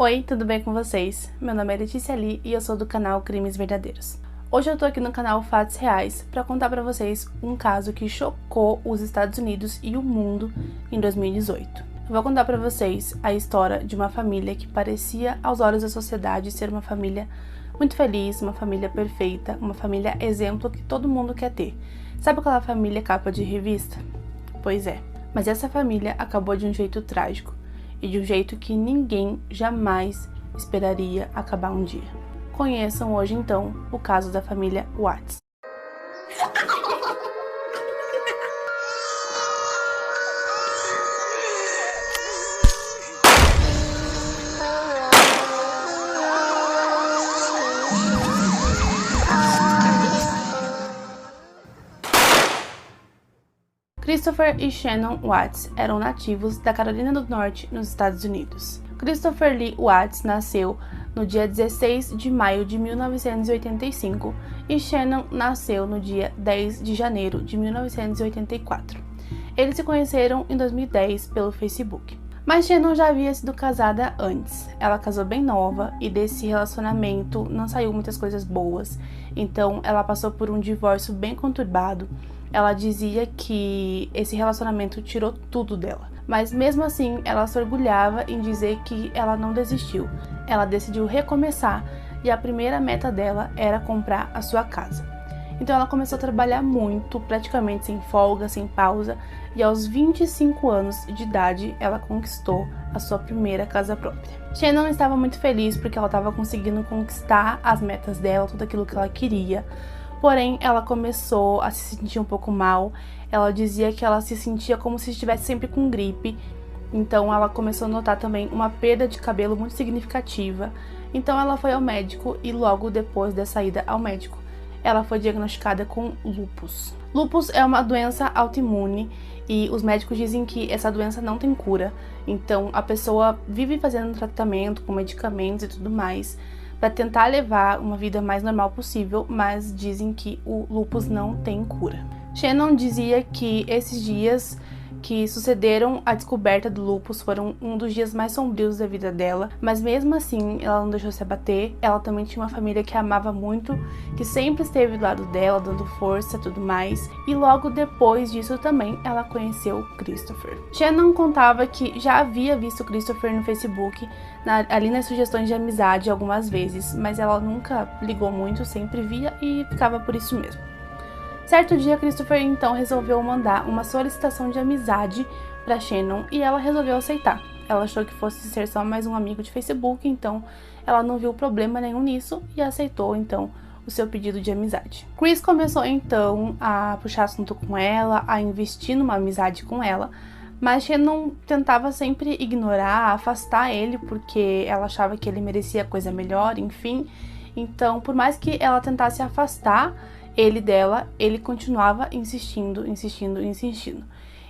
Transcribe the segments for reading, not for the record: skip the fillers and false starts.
Oi, tudo bem com vocês? Meu nome é Letícia Lee e eu sou do canal Crimes Verdadeiros. Hoje eu tô aqui no canal Fatos Reais para contar para vocês um caso que chocou os Estados Unidos e o mundo em 2018. Eu vou contar para vocês a história de uma família que parecia aos olhos da sociedade ser uma família muito feliz, uma família perfeita, uma família exemplo que todo mundo quer ter. Sabe aquela família capa de revista? Pois é, mas essa família acabou de um jeito trágico. E de um jeito que ninguém jamais esperaria acabar um dia. Conheçam hoje então o caso da família Watts. Christopher e Shannon Watts eram nativos da Carolina do Norte, nos Estados Unidos. Christopher Lee Watts nasceu no dia 16 de maio de 1985 e Shannon nasceu no dia 10 de janeiro de 1984. Eles se conheceram em 2010 pelo Facebook. Mas Shannon já havia sido casada antes. Ela casou bem nova e desse relacionamento não saiu muitas coisas boas. Então ela passou por um divórcio bem conturbado. Ela dizia que esse relacionamento tirou tudo dela. Mas mesmo assim, ela se orgulhava em dizer que ela não desistiu. Ela decidiu recomeçar e a primeira meta dela era comprar a sua casa. Então ela começou a trabalhar muito, praticamente sem folga, sem pausa, e aos 25 anos de idade ela conquistou a sua primeira casa própria. Shannon estava muito feliz porque ela estava conseguindo conquistar as metas dela, tudo aquilo que ela queria. Porém, ela começou a se sentir um pouco mal. Ela dizia que ela se sentia como se estivesse sempre com gripe. Então, ela começou a notar também uma perda de cabelo muito significativa. Então, ela foi ao médico e logo depois da ida ao médico, ela foi diagnosticada com lúpus. Lúpus é uma doença autoimune e os médicos dizem que essa doença não tem cura. Então, a pessoa vive fazendo tratamento com medicamentos e tudo mais para tentar levar uma vida mais normal possível, mas dizem que o lúpus não tem cura. Shannon dizia que esses dias que sucederam a descoberta do lúpus foram um dos dias mais sombrios da vida dela, mas mesmo assim ela não deixou se abater. Ela também tinha uma família que amava muito, que sempre esteve do lado dela, dando força e tudo mais, e logo depois disso também ela conheceu Christopher. Shannon contava que já havia visto Christopher no Facebook, ali nas sugestões de amizade algumas vezes, mas ela nunca ligou muito, sempre via e ficava por isso mesmo. Certo dia, Christopher então resolveu mandar uma solicitação de amizade para Shannon e ela resolveu aceitar. Ela achou que fosse ser só mais um amigo de Facebook, então ela não viu problema nenhum nisso e aceitou então o seu pedido de amizade. Chris começou então a puxar assunto com ela, a investir numa amizade com ela, mas Shannon tentava sempre ignorar, afastar ele porque ela achava que ele merecia coisa melhor, enfim. Então, por mais que ela tentasse afastar ele continuava insistindo.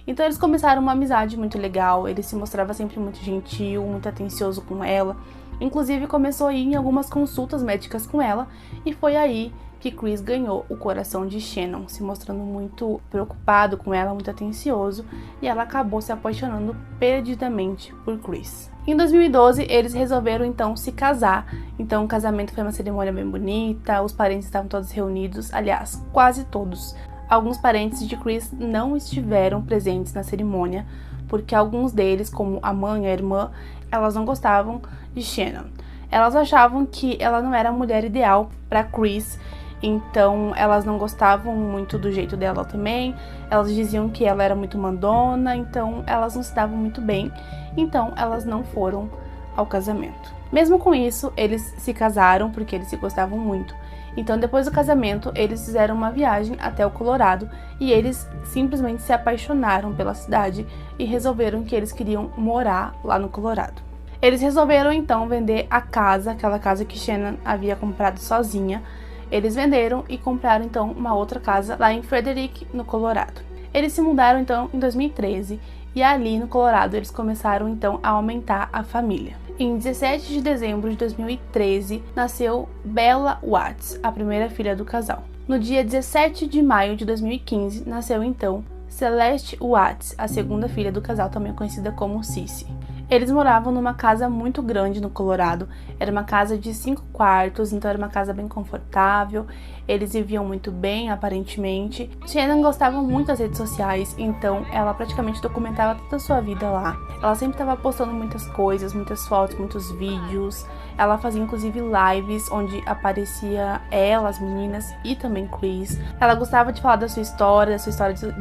Então eles começaram uma amizade muito legal, ele se mostrava sempre muito gentil, muito atencioso com ela, inclusive começou a ir em algumas consultas médicas com ela, e foi aí que Chris ganhou o coração de Shannon, se mostrando muito preocupado com ela, muito atencioso, e ela acabou se apaixonando perdidamente por Chris. Em 2012, eles resolveram então se casar. Então o casamento foi uma cerimônia bem bonita, os parentes estavam todos reunidos, aliás, quase todos. Alguns parentes de Chris não estiveram presentes na cerimônia, porque alguns deles, como a mãe e a irmã, elas não gostavam de Shannon. Elas achavam que ela não era a mulher ideal para Chris, então elas não gostavam muito do jeito dela também. Elas diziam que ela era muito mandona, então elas não se davam muito bem, então elas não foram ao casamento. Mesmo com isso, eles se casaram porque eles se gostavam muito. Então depois do casamento, eles fizeram uma viagem até o Colorado e eles simplesmente se apaixonaram pela cidade e resolveram que eles queriam morar lá no Colorado. Eles resolveram então vender a casa, aquela casa que Shannon havia comprado sozinha. Eles venderam e compraram então uma outra casa lá em Frederick, no Colorado. Eles se mudaram então em 2013 e ali no Colorado eles começaram então a aumentar a família. Em 17 de dezembro de 2013 nasceu Bella Watts, a primeira filha do casal. No dia 17 de maio de 2015 nasceu então Celeste Watts, a segunda filha do casal, também conhecida como Cissy. Eles moravam numa casa muito grande no Colorado, era uma casa de 5 quartos, então era uma casa bem confortável, eles viviam muito bem, aparentemente. Shannon gostava muito das redes sociais, então ela praticamente documentava toda a sua vida lá. Ela sempre estava postando muitas coisas, muitas fotos, muitos vídeos. Ela fazia inclusive lives onde aparecia ela, as meninas e também Chris. Ela gostava de falar da sua história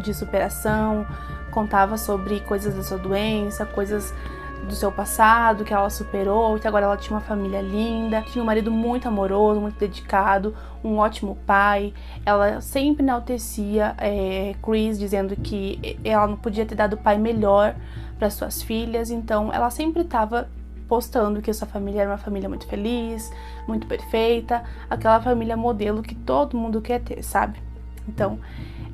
de superação, contava sobre coisas da sua doença, coisas do seu passado, que ela superou, que agora ela tinha uma família linda, tinha um marido muito amoroso, muito dedicado, um ótimo pai. Ela sempre enaltecia Chris, dizendo que ela não podia ter dado pai melhor para suas filhas, então ela sempre estava postando que sua família era uma família muito feliz, muito perfeita, aquela família modelo que todo mundo quer ter, sabe? Então,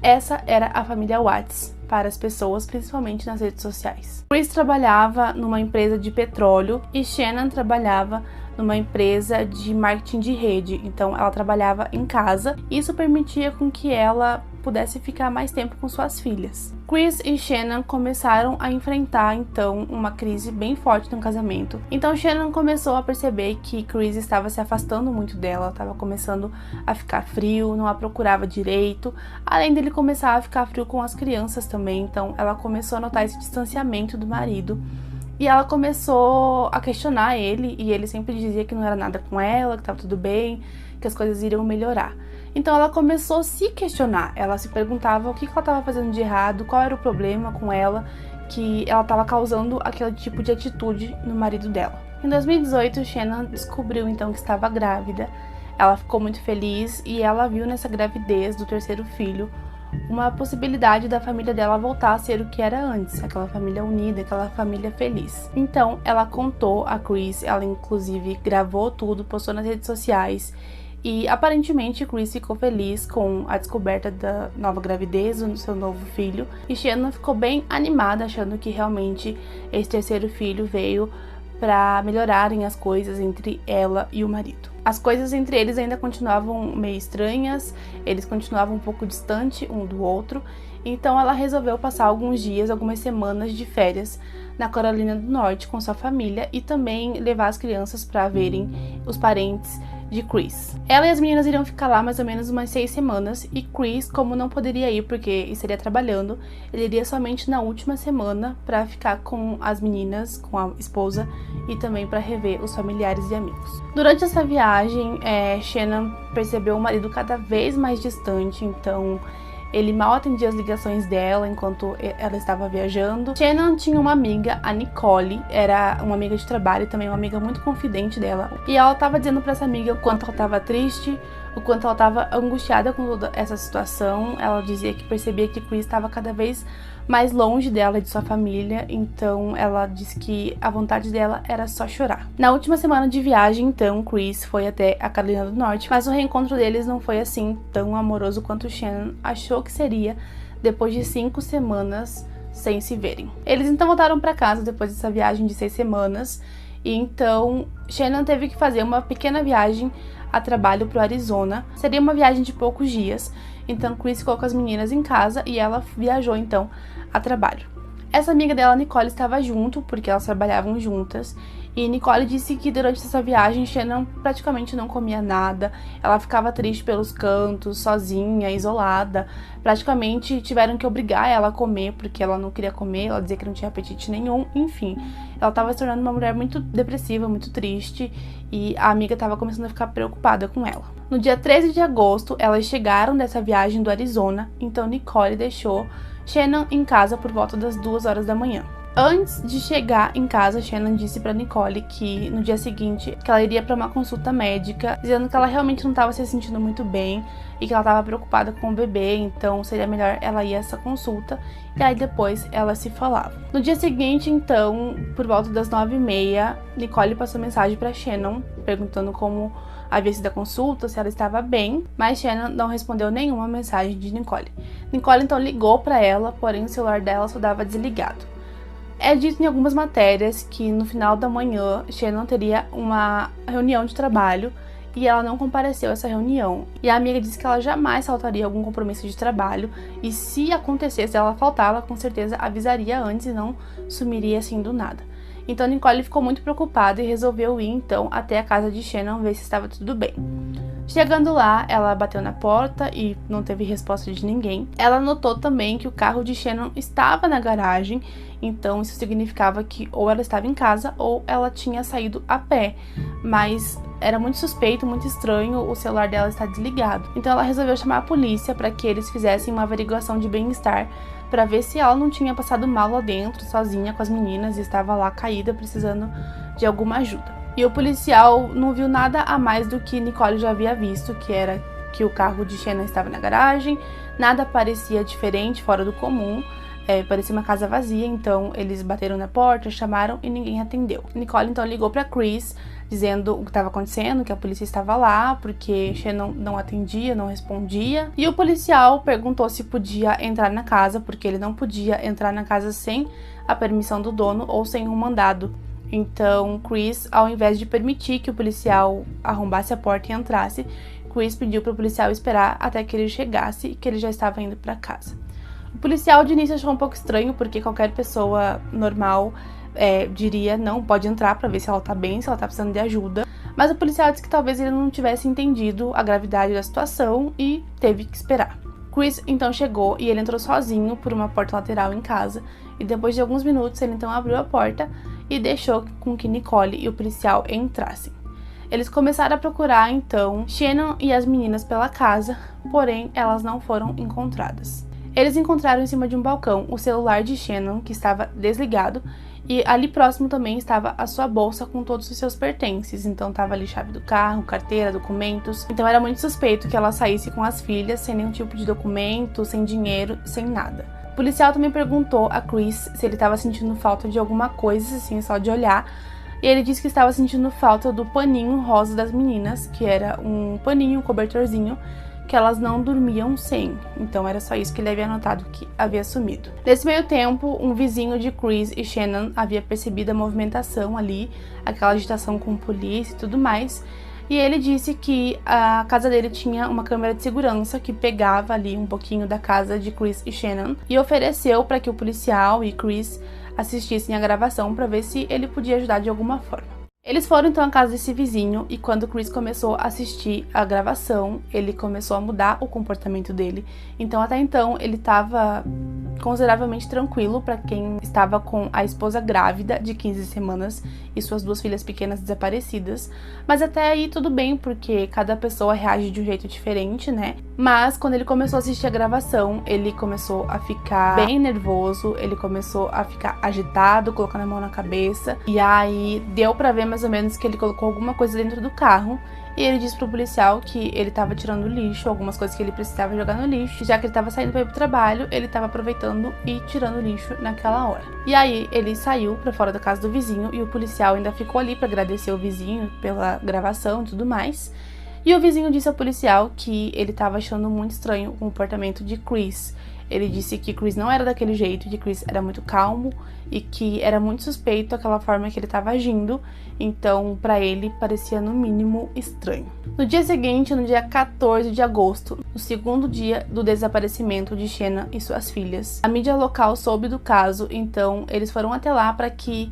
essa era a família Watts para as pessoas, principalmente nas redes sociais. Chris trabalhava numa empresa de petróleo e Shannon trabalhava numa empresa de marketing de rede, então ela trabalhava em casa. Isso permitia com que ela pudesse ficar mais tempo com suas filhas. Chris e Shannon começaram a enfrentar então uma crise bem forte no casamento. Então Shannon começou a perceber que Chris estava se afastando muito dela, estava começando a ficar frio, não a procurava direito, além dele começar a ficar frio com as crianças também. Então ela começou a notar esse distanciamento do marido. E ela começou a questionar ele, e ele sempre dizia que não era nada com ela, que estava tudo bem, que as coisas iriam melhorar. Então ela começou a se questionar, ela se perguntava o que ela estava fazendo de errado, qual era o problema com ela, que ela estava causando aquele tipo de atitude no marido dela. Em 2018, Shannon descobriu então que estava grávida. Ela ficou muito feliz e ela viu nessa gravidez do terceiro filho uma possibilidade da família dela voltar a ser o que era antes, aquela família unida, aquela família feliz. Então ela contou a Chris, ela inclusive gravou tudo, postou nas redes sociais, e aparentemente Chris ficou feliz com a descoberta da nova gravidez do seu novo filho, e Shannon ficou bem animada, achando que realmente esse terceiro filho veio para melhorarem as coisas entre ela e o marido. As coisas entre eles ainda continuavam meio estranhas, eles continuavam um pouco distantes um do outro, então ela resolveu passar alguns dias, algumas semanas de férias na Carolina do Norte com sua família e também levar as crianças para verem os parentes de Chris. Ela e as meninas iriam ficar lá mais ou menos umas 6 semanas e Chris, como não poderia ir porque estaria trabalhando, ele iria somente na última semana para ficar com as meninas, com a esposa e também para rever os familiares e amigos. Durante essa viagem, Shannon percebeu o marido cada vez mais distante, então ele mal atendia as ligações dela enquanto ela estava viajando. Shannon tinha uma amiga, a Nicole, era uma amiga de trabalho e também uma amiga muito confidente dela. E ela estava dizendo para essa amiga o quanto ela estava triste, o quanto ela estava angustiada com toda essa situação. Ela dizia que percebia que Chris estava cada vez mais longe dela e de sua família, então ela disse que a vontade dela era só chorar. Na última semana de viagem, então, Chris foi até a Carolina do Norte, mas o reencontro deles não foi assim tão amoroso quanto Shannon achou que seria depois de 5 semanas sem se verem. Eles então voltaram para casa depois dessa viagem de 6 semanas, e então Shannon teve que fazer uma pequena viagem a trabalho para o Arizona. Seria uma viagem de poucos dias, então Chris ficou com as meninas em casa e ela viajou então a trabalho. Essa amiga dela, Nicole, estava junto porque elas trabalhavam juntas, e Nicole disse que durante essa viagem Shannon praticamente não comia nada, ela ficava triste pelos cantos, sozinha, isolada. Praticamente tiveram que obrigar ela a comer porque ela não queria comer, ela dizia que não tinha apetite nenhum, enfim. Ela estava se tornando uma mulher muito depressiva, muito triste, e a amiga estava começando a ficar preocupada com ela. No dia 13 de agosto, elas chegaram dessa viagem do Arizona, então Nicole deixou Shannon em casa por volta das 2 horas da manhã. Antes de chegar em casa, Shannon disse para Nicole que no dia seguinte que ela iria para uma consulta médica, dizendo que ela realmente não estava se sentindo muito bem e que ela estava preocupada com o bebê, então seria melhor ela ir a essa consulta, e aí depois ela se falava. No dia seguinte, então, por volta das 9h30, Nicole passou mensagem para Shannon perguntando como havia sido a consulta, se ela estava bem, mas Shannon não respondeu nenhuma mensagem de Nicole. Nicole então ligou para ela, porém o celular dela só dava desligado. É dito em algumas matérias que no final da manhã Shannon teria uma reunião de trabalho e ela não compareceu a essa reunião. E a amiga disse que ela jamais faltaria algum compromisso de trabalho, e se acontecesse ela faltar, ela com certeza avisaria antes e não sumiria assim do nada. Então Nicole ficou muito preocupada e resolveu ir então até a casa de Shannon ver se estava tudo bem. Chegando lá, ela bateu na porta e não teve resposta de ninguém. Ela notou também que o carro de Shannon estava na garagem, então isso significava que ou ela estava em casa ou ela tinha saído a pé, mas era muito suspeito, muito estranho o celular dela estar desligado. Então ela resolveu chamar a polícia para que eles fizessem uma averiguação de bem-estar para ver se ela não tinha passado mal lá dentro, sozinha com as meninas, e estava lá caída, precisando de alguma ajuda. E o policial não viu nada a mais do que Nicole já havia visto, que era que o carro de Shannon estava na garagem, nada parecia diferente, fora do comum, parecia uma casa vazia, então eles bateram na porta, chamaram e ninguém atendeu. Nicole então ligou para Chris, dizendo o que estava acontecendo, que a polícia estava lá, porque Shannon não atendia, não respondia. E o policial perguntou se podia entrar na casa, porque ele não podia entrar na casa sem a permissão do dono ou sem um mandado. Então, Chris, ao invés de permitir que o policial arrombasse a porta e entrasse, Chris pediu para o policial esperar até que ele chegasse e que ele já estava indo para casa. O policial de início achou um pouco estranho, porque qualquer pessoa normal diria não, pode entrar para ver se ela tá bem, se ela tá precisando de ajuda. Mas o policial disse que talvez ele não tivesse entendido a gravidade da situação e teve que esperar. Chris então chegou e ele entrou sozinho por uma porta lateral em casa, e depois de alguns minutos ele então abriu a porta e deixou com que Nicole e o policial entrassem. Eles começaram a procurar então Shannon e as meninas pela casa, porém elas não foram encontradas. Eles encontraram em cima de um balcão o celular de Shannon, que estava desligado, e ali próximo também estava a sua bolsa com todos os seus pertences. Então estava ali chave do carro, carteira, documentos. Então era muito suspeito que ela saísse com as filhas sem nenhum tipo de documento, sem dinheiro, sem nada. O policial também perguntou a Chris se ele estava sentindo falta de alguma coisa, assim, só de olhar. E ele disse que estava sentindo falta do paninho rosa das meninas, que era um paninho, um cobertorzinho, que elas não dormiam sem. Então era só isso que ele havia notado que havia sumido. Nesse meio tempo, um vizinho de Chris e Shannon havia percebido a movimentação ali, aquela agitação com polícia e tudo mais. E ele disse que a casa dele tinha uma câmera de segurança que pegava ali um pouquinho da casa de Chris e Shannon, e ofereceu para que o policial e Chris assistissem a gravação para ver se ele podia ajudar de alguma forma. Eles foram então à casa desse vizinho, e quando Chris começou a assistir a gravação, ele começou a mudar o comportamento dele. Então até então ele estava consideravelmente tranquilo para quem estava com a esposa grávida de 15 semanas e suas duas filhas pequenas desaparecidas. Mas até aí tudo bem, porque cada pessoa reage de um jeito diferente, né? Mas quando ele começou a assistir a gravação, ele começou a ficar bem nervoso, ele começou a ficar agitado, colocando a mão na cabeça. E aí deu pra ver mais ou menos que ele colocou alguma coisa dentro do carro. E ele disse pro policial que ele tava tirando lixo, algumas coisas que ele precisava jogar no lixo. Já que ele tava saindo pra ir pro trabalho, ele tava aproveitando e tirando lixo naquela hora. E aí ele saiu pra fora da casa do vizinho, e o policial ainda ficou ali pra agradecer o vizinho pela gravação e tudo mais. E o vizinho disse ao policial que ele tava achando muito estranho o comportamento de Chris. Ele disse que Chris não era daquele jeito, que Chris era muito calmo e que era muito suspeito aquela forma que ele estava agindo. Então, para ele, parecia no mínimo estranho. No dia seguinte, no dia 14 de agosto, no segundo dia do desaparecimento de Shannon e suas filhas, a mídia local soube do caso, então eles foram até lá para que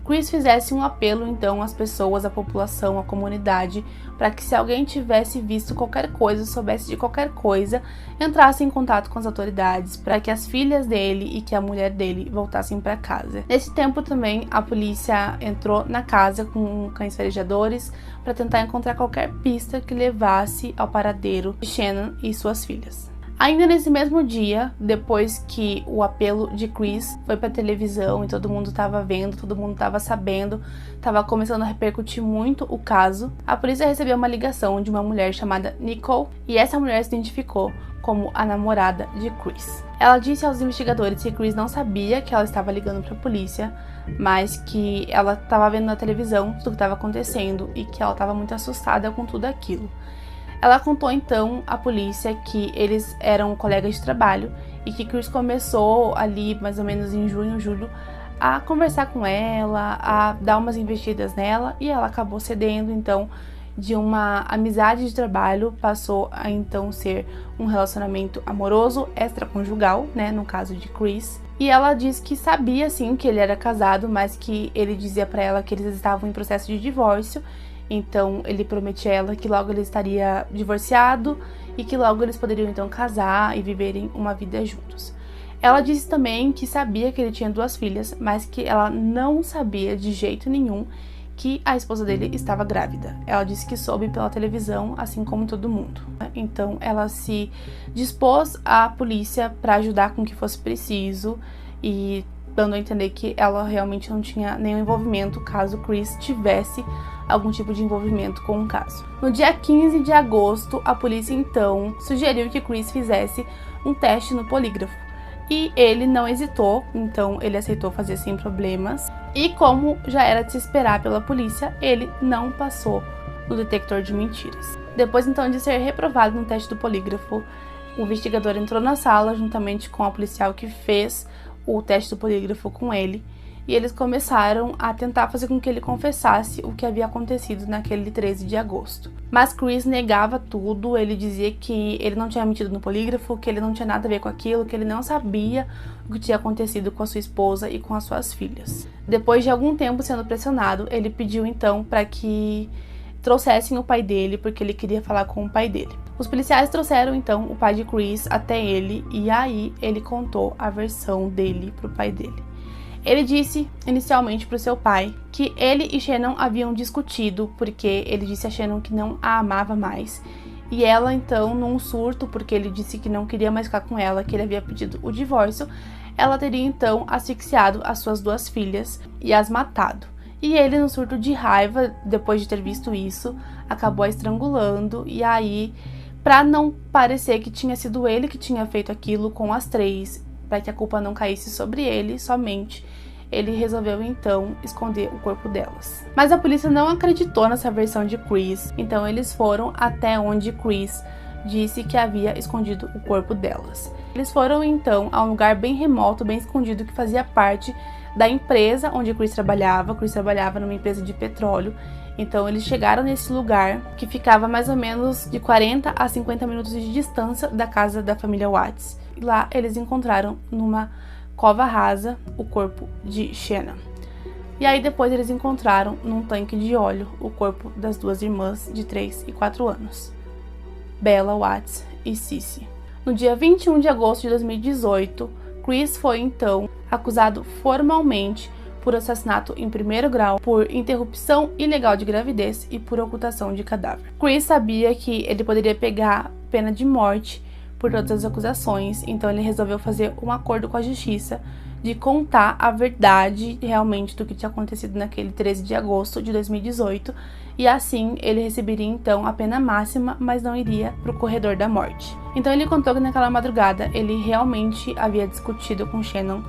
Chris fizesse um apelo então às pessoas, à população, à comunidade, para que se alguém tivesse visto qualquer coisa, soubesse de qualquer coisa, entrasse em contato com as autoridades, para que as filhas dele e que a mulher dele voltassem para casa. Nesse tempo também a polícia entrou na casa com cães farejadores para tentar encontrar qualquer pista que levasse ao paradeiro de Shannon e suas filhas. Ainda nesse mesmo dia, depois que o apelo de Chris foi pra televisão e todo mundo tava vendo, todo mundo tava sabendo, tava começando a repercutir muito o caso, a polícia recebeu uma ligação de uma mulher chamada Nicole, e essa mulher se identificou como a namorada de Chris. Ela disse aos investigadores que Chris não sabia que ela estava ligando pra polícia, mas que ela estava vendo na televisão tudo o que estava acontecendo e que ela estava muito assustada com tudo aquilo. Ela contou então à polícia que eles eram colegas de trabalho e que Chris começou ali mais ou menos em junho, julho, a conversar com ela, a dar umas investidas nela, e ela acabou cedendo. Então, de uma amizade de trabalho passou a então ser um relacionamento amoroso extraconjugal, né, no caso de Chris. E ela diz que sabia sim que ele era casado, mas que ele dizia pra ela que eles estavam em processo de divórcio. Então ele prometia a ela que logo ele estaria divorciado e que logo eles poderiam então casar e viverem uma vida juntos. Ela disse também que sabia que ele tinha 2 filhas, mas que ela não sabia de jeito nenhum que a esposa dele estava grávida. Ela disse que soube pela televisão, assim como todo mundo. Então ela se dispôs à polícia para ajudar com o que fosse preciso e dando a entender que ela realmente não tinha nenhum envolvimento caso Chris tivesse algum tipo de envolvimento com o caso. No dia 15 de agosto, a polícia então sugeriu que Chris fizesse um teste no polígrafo. E ele não hesitou, então ele aceitou fazer sem problemas. E como já era de se esperar pela polícia, ele não passou no detector de mentiras. Depois então de ser reprovado no teste do polígrafo, o investigador entrou na sala juntamente com a policial que fez o teste do polígrafo com ele. E eles começaram a tentar fazer com que ele confessasse o que havia acontecido naquele 13 de agosto. Mas Chris negava tudo, ele dizia que ele não tinha mentido no polígrafo, que ele não tinha nada a ver com aquilo, que ele não sabia o que tinha acontecido com a sua esposa e com as suas filhas. Depois de algum tempo sendo pressionado, ele pediu então para que trouxessem o pai dele, porque ele queria falar com o pai dele. Os policiais trouxeram então o pai de Chris até ele e aí ele contou a versão dele pro pai dele. Ele disse inicialmente para o seu pai que ele e Shannon haviam discutido porque ele disse a Shannon que não a amava mais. E ela então, num surto, porque ele disse que não queria mais ficar com ela, que ele havia pedido o divórcio, ela teria então asfixiado as suas 2 filhas e as matado. E ele, no surto de raiva, depois de ter visto isso, acabou a estrangulando e aí, para não parecer que tinha sido ele que tinha feito aquilo com as 3, para que a culpa não caísse sobre ele somente, ele resolveu então esconder o corpo delas. Mas a polícia não acreditou nessa versão de Chris, então eles foram até onde Chris disse que havia escondido o corpo delas. Eles foram então a um lugar bem remoto, bem escondido, que fazia parte da empresa onde Chris trabalhava. Chris trabalhava numa empresa de petróleo. Então eles chegaram nesse lugar que ficava mais ou menos de 40 a 50 minutos de distância da casa da família Watts. E lá eles encontraram numa cova rasa o corpo de Shannon. E aí depois eles encontraram num tanque de óleo o corpo das 2 irmãs de 3 e 4 anos, Bella Watts e Cissy. No dia 21 de agosto de 2018, Chris foi então acusado formalmente por assassinato em 1º grau, por interrupção ilegal de gravidez e por ocultação de cadáver. Chris sabia que ele poderia pegar pena de morte por todas as acusações, então ele resolveu fazer um acordo com a justiça de contar a verdade realmente do que tinha acontecido naquele 13 de agosto de 2018, e assim ele receberia então a pena máxima, mas não iria para o corredor da morte. Então ele contou que naquela madrugada ele realmente havia discutido com Shannon,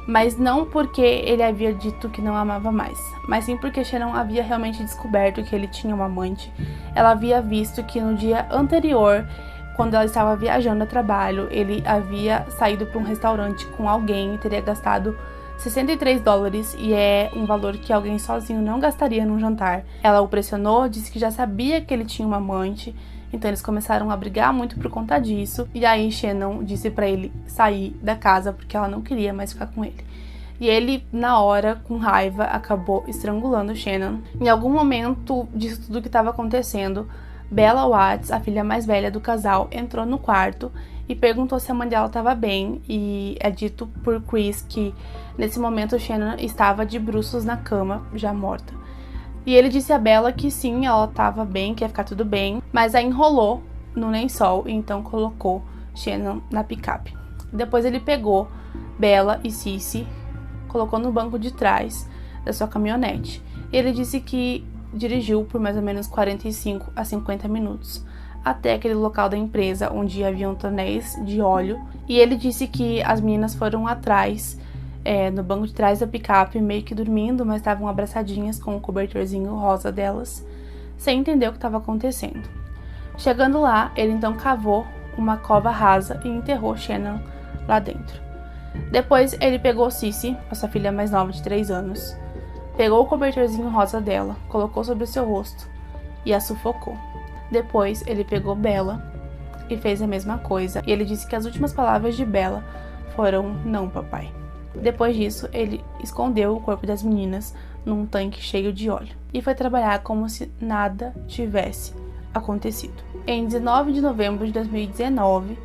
mas não porque ele havia dito que não amava mais, mas sim porque Shannon havia realmente descoberto que ele tinha uma amante. Ela havia visto que no dia anterior, quando ela estava viajando a trabalho, ele havia saído para um restaurante com alguém e teria gastado $63, e é um valor que alguém sozinho não gastaria num jantar. Ela o pressionou, disse que já sabia que ele tinha uma amante, então eles começaram a brigar muito por conta disso, e aí Shannon disse para ele sair da casa porque ela não queria mais ficar com ele. E ele, na hora, com raiva, acabou estrangulando Shannon. Em algum momento disso tudo que estava acontecendo, Bella Watts, a filha mais velha do casal, entrou no quarto e perguntou se a mãe dela estava bem, e é dito por Chris que nesse momento Shannon estava de bruços na cama, já morta. E ele disse a Bella que sim, ela estava bem, que ia ficar tudo bem, mas a enrolou no lençol e então colocou Shannon na picape. Depois ele pegou Bella e Cissy, colocou no banco de trás da sua caminhonete. Ele disse que dirigiu por mais ou menos 45 a 50 minutos até aquele local da empresa onde haviam tonéis de óleo, e ele disse que as meninas foram atrás, no banco de trás da picape, meio que dormindo, mas estavam abraçadinhas com o cobertorzinho rosa delas, sem entender o que estava acontecendo. Chegando lá, ele então cavou uma cova rasa e enterrou Shannon lá dentro. Depois ele pegou Cissy, a sua filha mais nova de 3 anos, pegou o cobertorzinho rosa dela, colocou sobre o seu rosto e a sufocou. Depois ele pegou Bella e fez a mesma coisa, e ele disse que as últimas palavras de Bella foram: "Não, papai". Depois disso, ele escondeu o corpo das meninas num tanque cheio de óleo e foi trabalhar como se nada tivesse acontecido. Em 19 de novembro de 2019,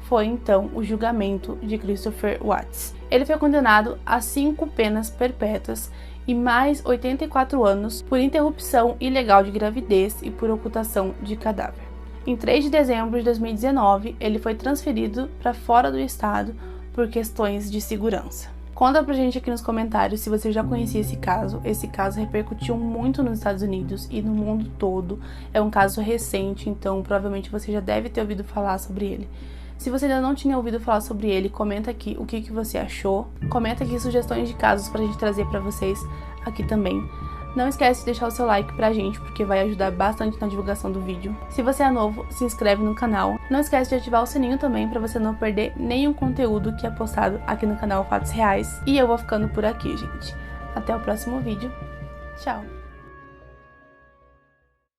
foi então o julgamento de Christopher Watts. Ele foi condenado a 5 penas perpétuas e mais 84 anos por interrupção ilegal de gravidez e por ocultação de cadáver. Em 3 de dezembro de 2019, ele foi transferido para fora do estado por questões de segurança. Conta pra gente aqui nos comentários se você já conhecia esse caso. Esse caso repercutiu muito nos Estados Unidos e no mundo todo. É um caso recente, então provavelmente você já deve ter ouvido falar sobre ele. Se você ainda não tinha ouvido falar sobre ele, comenta aqui o que você achou. Comenta aqui sugestões de casos pra gente trazer pra vocês aqui também. Não esquece de deixar o seu like pra gente, porque vai ajudar bastante na divulgação do vídeo. Se você é novo, se inscreve no canal. Não esquece de ativar o sininho também pra você não perder nenhum conteúdo que é postado aqui no canal Fatos Reais. E eu vou ficando por aqui, gente. Até o próximo vídeo. Tchau!